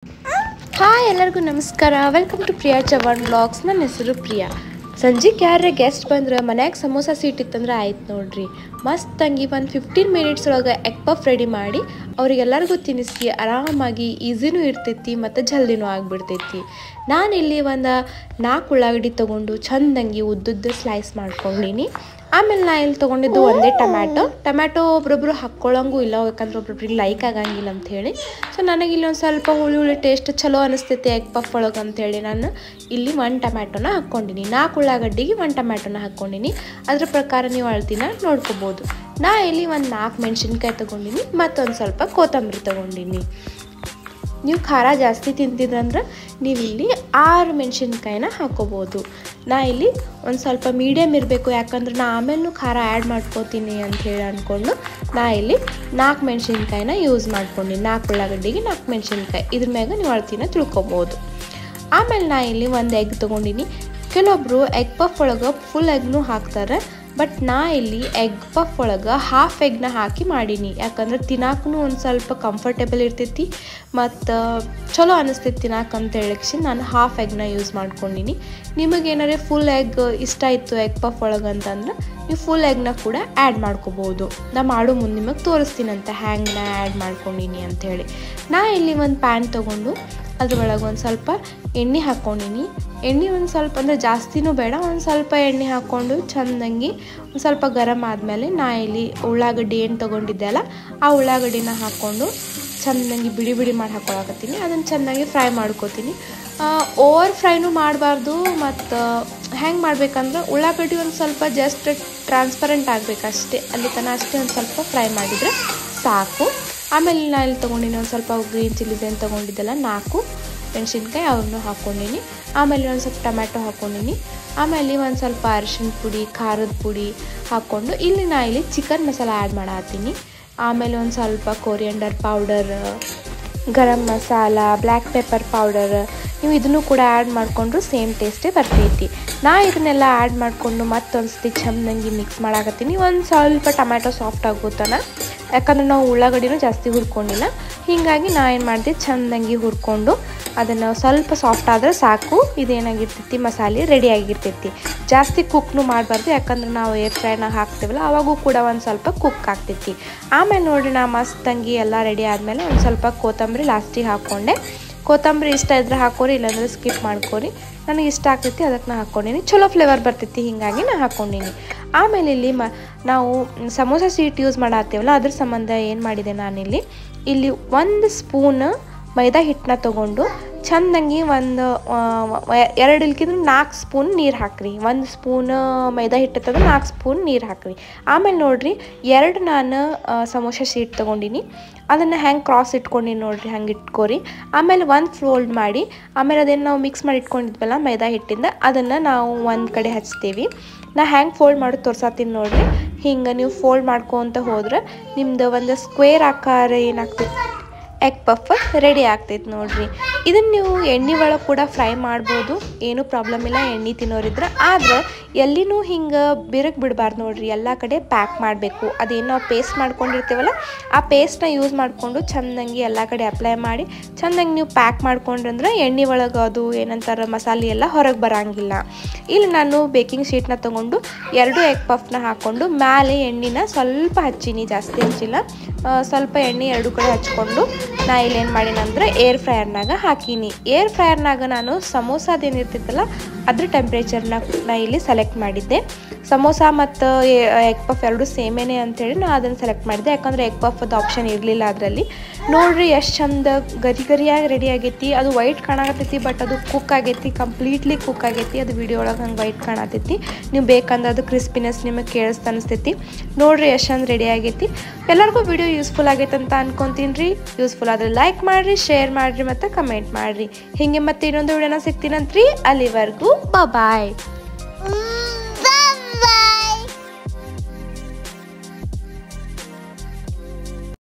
Hi ಎಲ್ಲರಿಗೂ ನಮಸ್ಕಾರ. Welcome to Priya Chavan blogs. ನನ್ನ ಹೆಸರು ಪ್ರಿಯಾ. ಸಂಜೆಗೆ ಯಾರೇ ಗೆಸ್ಟ್ ಬಂದ್ರೆ ಮನ್ಯಾಗ ಸಮೋಸ ಸೀಟ್ ಇತ್ತಂದ್ರೆ ಆಯ್ತು ನೋಡ್ರಿ. ಮಸ್ತಂಗಿ ಒಂದು 15 ಮಿನಿಟ್ಸ್ ಒಳಗೆ ಎಗ್ ಪಫ್ ರೆಡಿ ಮಾಡಿ ಅವರಿಗೆಲ್ಲರಿಗೂ ತಿನ್ನಿಸಿ ಆರಾಮಾಗಿ ಈಸಿನೂ ಇರ್ತೈತಿ ಮತ್ತು ಜಲ್ದಿನೂ ಆಗಿಬಿಡ್ತೈತಿ. ನಾನಿಲ್ಲಿ ಒಂದು 4 ಉಳ್ಳಾಗಡ್ಡಿ ತೊಗೊಂಡು ಚೆಂದಂಗಿ ಉದ್ದುದ್ದು ಸ್ಲೈಸ್ ಮಾಡ್ಕೊಂಡೀನಿ. ಆಮೇಲೆ ನಾ ಇಲ್ಲಿ ತೊಗೊಂಡಿದ್ದು ಒಂದೇ ಟೊಮ್ಯಾಟೊ ಒಬ್ರೊಬ್ರು ಹಾಕ್ಕೊಳ್ಳೋಂಗೂ ಇಲ್ಲ, ಯಾಕಂದ್ರೆ ಒಬ್ರೊಬ್ರಿಗೆ ಲೈಕ್ ಆಗಂಗಿಲ್ಲ ಅಂಥೇಳಿ. ಸೊ ನನಗೆ ಇಲ್ಲಿ ಒಂದು ಸ್ವಲ್ಪ ಹುಳಿ ಟೇಸ್ಟ್ ಚಲೋ ಅನಿಸ್ತೈತಿ ಎಗ್ ಪಫ್ ಒಳಗೆ ಅಂಥೇಳಿ ನಾನು ಇಲ್ಲಿ 1 ಟೊಮ್ಯಾಟೊನ ಹಾಕ್ಕೊಂಡಿನಿ. 4 ಉಳ್ಳಾಗಡ್ಡಿಗೆ 1 ಟೊಮ್ಯಾಟೊನ ಹಾಕ್ಕೊಂಡಿನಿ. ಅದ್ರ ಪ್ರಕಾರ ನೀವು ಅಳ್ತಿನ ನೋಡ್ಕೋಬೋದು. ನಾ ಇಲ್ಲಿ ಒಂದು 4 ಮೆಣಸಿನ್ಕಾಯಿ ತೊಗೊಂಡಿನಿ ಮತ್ತು ಒಂದು ಸ್ವಲ್ಪ ಕೊತ್ತಂಬರಿ ತೊಗೊಂಡಿನಿ. ನೀವು ಖಾರ ಜಾಸ್ತಿ ತಿಂತಿದ್ರಂದ್ರೆ ನೀವು ಇಲ್ಲಿ 6 ಮೆಣಸಿನ್ಕಾಯಿನ ಹಾಕೋಬೋದು. ನಾ ಇಲ್ಲಿ ಒಂದು ಸ್ವಲ್ಪ ಮೀಡಿಯಮ್ ಇರಬೇಕು, ಯಾಕಂದ್ರೆ ನಾ ಆಮೇಲೆ ಖಾರ ಆ್ಯಡ್ ಮಾಡ್ಕೋತೀನಿ ಅಂಥೇಳಿ ಅಂದ್ಕೊಂಡು ನಾ ಇಲ್ಲಿ 4 ಮೆಣಸಿನ್ಕಾಯಿನ ಯೂಸ್ ಮಾಡ್ಕೊಂಡಿನಿ. 4 ಉಳ್ಳಾಗಡ್ಡಿಗೆ 4 ಮೆಣಸಿನ್ಕಾಯಿ, ಇದ್ರ ಮ್ಯಾಗ ನೀವು ಅಳ್ತಿನ ತಿಳ್ಕೊಬೋದು. ಆಮೇಲೆ ನಾ ಇಲ್ಲಿ ಒಂದು ಎಗ್ ತೊಗೊಂಡಿನಿ. ಕೆಲವೊಬ್ಬರು ಎಗ್ ಪಫ್ ಒಳಗೆ ಫುಲ್ ಎಗ್ನೂ ಹಾಕ್ತಾರೆ, ಬಟ್ ನಾ ಇಲ್ಲಿ ಎಗ್ ಪಫ್ ಒಳಗೆ ಹಾಫ್ ಎಗ್ನ ಹಾಕಿ ಮಾಡೀನಿ. ಯಾಕಂದ್ರೆ ತಿನ್ನಾಕೂ ಒಂದು ಸ್ವಲ್ಪ ಕಂಫರ್ಟೇಬಲ್ ಇರ್ತೈತಿ ಮತ್ತು ಚಲೋ ಅನಿಸ್ತೈತಿ ತಿನ್ನಾಕಂತ ಹೇಳಿಕ್ಷಿ ನಾನು ಹಾಫ್ ಎಗ್ನ ಯೂಸ್ ಮಾಡ್ಕೊಂಡಿನಿ. ನಿಮಗೇನಾರೇ ಫುಲ್ ಎಗ್ ಇಷ್ಟ ಇತ್ತು ಎಗ್ ಪಫ್ ಒಳಗೆ ಅಂತಂದ್ರೆ ನೀವು ಫುಲ್ ಎಗ್ನ ಕೂಡ ಆ್ಯಡ್ ಮಾಡ್ಕೋಬೋದು. ನಾ ಮಾಡೋ ಮುಂದೆ ನಿಮಗೆ ತೋರಿಸ್ತೀನಂತ ಹ್ಯಾಂಗೆ ನಾ ಆ್ಯಡ್ ಮಾಡ್ಕೊಂಡಿನಿ ಅಂಥೇಳಿ. ನಾ ಇಲ್ಲಿ ಒಂದು ಪ್ಯಾನ್ ತೊಗೊಂಡು ಅದ್ರೊಳಗೆ ಒಂದು ಸ್ವಲ್ಪ ಎಣ್ಣೆ ಹಾಕ್ಕೊಂಡಿನಿ. ಎಣ್ಣೆ ಒಂದು ಸ್ವಲ್ಪ ಅಂದರೆ ಜಾಸ್ತಿನೂ ಬೇಡ, ಒಂದು ಸ್ವಲ್ಪ ಎಣ್ಣೆ ಹಾಕ್ಕೊಂಡು ಚೆಂದಂಗಿ ಒಂದು ಸ್ವಲ್ಪ ಗರಮ್ ಆದಮೇಲೆ ನಾ ಇಲ್ಲಿ ಉಳ್ಳಾಗಡ್ಡಿ ಏನು ತೊಗೊಂಡಿದ್ದೆ ಅಲ್ಲ ಆ ಉಳ್ಳಾಗಡ್ಡಿನ ಹಾಕ್ಕೊಂಡು ಚೆಂದಂಗಿ ಬಿಡಿ ಮಾಡಿ ಹಾಕ್ಕೊಳಕತ್ತೀನಿ. ಅದನ್ನು ಚೆನ್ನಾಗಿ ಫ್ರೈ ಮಾಡ್ಕೋತೀನಿ. ಓವರ್ ಫ್ರೈನೂ ಮಾಡಬಾರ್ದು ಮತ್ತು ಹೆಂಗೆ ಮಾಡ್ಬೇಕಂದ್ರೆ ಉಳ್ಳಾಗಡ್ಡಿ ಒಂದು ಸ್ವಲ್ಪ ಜಸ್ಟ್ ಟ್ರಾನ್ಸ್ಪರೆಂಟ್ ಆಗಬೇಕಷ್ಟೇ, ಅಲ್ಲಿ ತನಕ ಅಷ್ಟೇ ಒಂದು ಸ್ವಲ್ಪ ಫ್ರೈ ಮಾಡಿದರೆ ಸಾಕು. ಆಮೇಲೆ ನಾನು ಇಲ್ಲಿ ತೊಗೊಂಡಿನಿ ಒಂದು ಸ್ವಲ್ಪ ಗ್ರೀನ್ ಚಿಲ್ಲೀಸ್ ಏನು ತೊಗೊಂಡಿದ್ದೆಲ್ಲ 4 ಮೆಣಸಿನ್ಕಾಯಿ ಅವ್ರನ್ನೂ ಹಾಕ್ಕೊಂಡಿನಿ. ಆಮೇಲೆ ಒಂದು ಸ್ವಲ್ಪ ಟೊಮ್ಯಾಟೊ ಹಾಕ್ಕೊಂಡಿನಿ. ಆಮೇಲೆ ಒಂದು ಸ್ವಲ್ಪ ಅರಿಶಿನ ಪುಡಿ, ಖಾರದ ಪುಡಿ ಹಾಕ್ಕೊಂಡು ಇಲ್ಲಿ ನಾ ಇಲ್ಲಿ ಚಿಕನ್ ಮಸಾಲ ಆ್ಯಡ್ ಮಾಡತ್ತೀನಿ. ಆಮೇಲೆ ಒಂದು ಸ್ವಲ್ಪ coriander powder, garam masala, black pepper powder, ನೀವು ಇದನ್ನು ಕೂಡ ಆ್ಯಡ್ ಮಾಡಿಕೊಂಡ್ರು ಸೇಮ್ ಟೇಸ್ಟೇ ಬರ್ತೈತಿ. ನಾ ಇದನ್ನೆಲ್ಲ ಆ್ಯಡ್ ಮಾಡಿಕೊಂಡು ಮತ್ತೊಂದು ಸತಿ ಚೆಂದಂಗಿ ಮಿಕ್ಸ್ ಮಾಡಾಕತ್ತೀನಿ. ಒಂದು ಸ್ವಲ್ಪ ಟೊಮ್ಯಾಟೊ ಸಾಫ್ಟ್ ಆಗೋತನ, ಯಾಕಂದ್ರೆ ನಾವು ಉಳ್ಳಾಗಡ್ಡಿನೂ ಜಾಸ್ತಿ ಹುರ್ಕೊಂಡಿಲ್ಲ. ಹೀಗಾಗಿ ನಾ ಏನು ಮಾಡಿದೆ ಚೆಂದಂಗಿ ಹುರ್ಕೊಂಡು ಅದನ್ನು ಸ್ವಲ್ಪ ಸಾಫ್ಟ್ ಆದರೆ ಸಾಕು. ಇದೇನಾಗಿರ್ತೈತಿ ಮಸಾಲೆ ರೆಡಿಯಾಗಿರ್ತೈತಿ. ಜಾಸ್ತಿ ಕುಕ್ನು ಮಾಡಬಾರ್ದು, ಯಾಕಂದ್ರೆ ನಾವು ಏರ್ ಫ್ರೈನಾಗ ಹಾಕ್ತೀವಲ್ಲ ಅವಾಗೂ ಕೂಡ ಒಂದು ಸ್ವಲ್ಪ ಕುಕ್ ಆಗ್ತೈತಿ. ಆಮೇಲೆ ನೋಡಿರಿ ನಾ ಮಸ್ತಂಗಿ ಎಲ್ಲ ರೆಡಿ ಆದಮೇಲೆ ಒಂದು ಸ್ವಲ್ಪ ಕೊತ್ತಂಬರಿ ಲಾಸ್ಟಿಗೆ ಹಾಕ್ಕೊಂಡೆ. ಕೊತ್ತಂಬರಿ ಇಷ್ಟ ಇದ್ರೆ ಹಾಕೋರಿ, ಇಲ್ಲಾಂದ್ರೆ ಸ್ಕಿಪ್ ಮಾಡ್ಕೋರಿ. ನನಗೆ ಇಷ್ಟ ಆಗ್ತೈತಿ ಅದಕ್ಕೆ ನಾ ಹಾಕ್ಕೊಂಡಿನಿ. ಚಲೋ ಫ್ಲೇವರ್ ಬರ್ತೈತಿ, ಹೀಗಾಗಿ ನಾ ಹಾಕ್ಕೊಂಡಿನಿ. ಆಮೇಲೆ ಇಲ್ಲಿ ನಾವು ಸಮೋಸ ಸೀಟ್ ಯೂಸ್ ಮಾಡತ್ತೀವಲ್ಲ ಅದ್ರ ಸಂಬಂಧ ಏನು ಮಾಡಿದೆ ನಾನಿಲ್ಲಿ 1 ಸ್ಪೂನ್ ಮೈದಾ ಹಿಟ್ಟನ್ನ ತೊಗೊಂಡು ಚೆಂದಂಗಿ ಒಂದು 2 ಇಲ್ಕಿದ್ರೆ 4 ಸ್ಪೂನ್ ನೀರು ಹಾಕ್ರಿ. 1 ಸ್ಪೂನ್ ಮೈದಾ ಹಿಟ್ಟು ತೆಗೆದು 4 ಸ್ಪೂನ್ ನೀರು ಹಾಕ್ರಿ. ಆಮೇಲೆ ನೋಡಿರಿ 2 ನಾನು ಸಮೋಸ ಶೀಟ್ ತೊಗೊಂಡಿನಿ. ಅದನ್ನು ಹೆಂಗೆ ಕ್ರಾಸ್ ಇಟ್ಕೊಂಡಿನಿ ನೋಡಿರಿ, ಹಂಗೆ ಇಟ್ಕೋರಿ. ಆಮೇಲೆ ಒಂದು ಫೋಲ್ಡ್ ಮಾಡಿ ಆಮೇಲೆ ಅದೇನು ನಾವು ಮಿಕ್ಸ್ ಮಾಡಿ ಇಟ್ಕೊಂಡಿದ್ವಲ್ಲ ಮೈದಾ ಹಿಟ್ಟಿಂದ ಅದನ್ನು ನಾವು ಒಂದು ಕಡೆ ಹಚ್ತೀವಿ. ನಾ ಹೆಂಗೆ ಫೋಲ್ಡ್ ಮಾಡೋದು ತೋರ್ಸಾತೀನಿ ನೋಡಿರಿ. ಹಿಂಗೆ ನೀವು ಫೋಲ್ಡ್ ಮಾಡ್ಕೊತ ಹೋದ್ರೆ ನಿಮ್ದು ಒಂದು ಸ್ಕ್ವೇರ್ ಆಕಾರ ಏನಾಗ್ತೈತಿ ಎಗ್ ಪಫ್ ರೆಡಿ ಆಗ್ತೈತೆ ನೋಡಿರಿ. ಇದನ್ನು ನೀವು ಎಣ್ಣೆ ಒಳಗೆ ಕೂಡ ಫ್ರೈ ಮಾಡ್ಬೋದು, ಏನೂ ಪ್ರಾಬ್ಲಮ್ ಇಲ್ಲ ಎಣ್ಣೆ ತಿನ್ನೋರಿದ್ರೆ. ಆದ್ರೆ ಎಲ್ಲಿನೂ ಹಿಂಗೆ ಬಿರುಕು ಬಿಡಬಾರ್ದು ನೋಡಿರಿ, ಎಲ್ಲ ಕಡೆ ಪ್ಯಾಕ್ ಮಾಡಬೇಕು. ಅದೇನು ನಾವು ಪೇಸ್ಟ್ ಮಾಡ್ಕೊಂಡಿರ್ತೀವಲ್ಲ ಆ ಪೇಸ್ಟನ್ನ ಯೂಸ್ ಮಾಡಿಕೊಂಡು ಚೆಂದಂಗಿ ಎಲ್ಲ ಕಡೆ ಅಪ್ಲೈ ಮಾಡಿ ಚೆಂದಂಗಿ ನೀವು ಪ್ಯಾಕ್ ಮಾಡ್ಕೊಂಡ್ರಂದ್ರೆ ಎಣ್ಣೆ ಒಳಗೆ ಅದು ಏನಂತಾರೆ ಮಸಾಲೆ ಎಲ್ಲ ಹೊರಗೆ ಬರೋಂಗಿಲ್ಲ. ಇಲ್ಲಿ ನಾನು ಬೇಕಿಂಗ್ ಶೀಟ್ನ ತೊಗೊಂಡು 2 ಎಗ್ ಪಫ್ನ ಹಾಕ್ಕೊಂಡು ಮೇಲೆ ಎಣ್ಣೆನ ಸ್ವಲ್ಪ ಹಚ್ಚೀನಿ, ಜಾಸ್ತಿ ಹಚ್ಚಿಲ್ಲ. ಸ್ವಲ್ಪ ಎಣ್ಣೆ 2 ಕಡೆ ಹಚ್ಕೊಂಡು ನಾ ಇಲ್ಲೇನು ಮಾಡೀನಂದ್ರೆ ಏರ್ ಫ್ರೈಯರ್ನಾಗ ಹಾಕೀನಿ. ಏರ್ ಫ್ರೈಯರ್ನಾಗ ನಾನು ಸಮೋಸಾದೇನಿರ್ತೈತಲ್ಲ ಅದ್ರ ಟೆಂಪ್ರೇಚರ್ನ ನಾ ಇಲ್ಲಿ ಸೆಲೆಕ್ಟ್ ಮಾಡಿದ್ದೆ. ಸಮೋಸ ಮತ್ತು ಎಗ್ ಪಫ್ ಎರಡು ಸೇಮೇನೆ ಅಂಥೇಳಿ ನಾನು ಅದನ್ನು ಸೆಲೆಕ್ಟ್ ಮಾಡಿದೆ, ಯಾಕಂದರೆ ಎಗ್ ಪಫ್ದು ಆಪ್ಷನ್ ಇರಲಿಲ್ಲ ಅದರಲ್ಲಿ. ನೋಡಿರಿ ಎಷ್ಟು ಚಂದ ಗರಿಯಾಗಿ ರೆಡಿ ಆಗೈತಿ. ಅದು ವೈಟ್ ಕಾಣಕತ್ತೈತಿ, ಬಟ್ ಅದು ಕುಕ್ ಆಗೈತಿ, ಕಂಪ್ಲೀಟ್ಲಿ ಕುಕ್ ಆಗೈತಿ. ಅದು ವಿಡಿಯೋ ಒಳಗೆ ಹಂಗೆ ವೈಟ್ ಕಾಣತೈತಿ. ನೀವು ಬೇಕಂದ್ರೆ ಅದು ಕ್ರಿಸ್ಪಿನೆಸ್ ನಿಮಗೆ ಕೇಳಿಸ್ತಾ ಅನಿಸ್ತೈತಿ. ನೋಡಿರಿ ಎಷ್ಟು ಚಂದ ರೆಡಿ ಆಗೈತಿ. ಎಲ್ಲರಿಗೂ ವಿಡಿಯೋ ಯೂಸ್ಫುಲ್ ಆಗೈತೆ ಅಂತ ಅನ್ಕೊತೀನಿ ರೀ. ಯೂಸ್ಫುಲ್ ಆದರೆ ಲೈಕ್ ಮಾಡಿರಿ, ಶೇರ್ ಮಾಡಿರಿ ಮತ್ತು ಕಮೆಂಟ್ ಮಾಡಿರಿ. ಹೀಗೆ ಮತ್ತೆ ಇನ್ನೊಂದು ವಿಡಿಯೋನ ಸಿಗ್ತೀನಂತ್ರಿ. ಅಲ್ಲಿವರೆಗೂ ಬಾಯ್.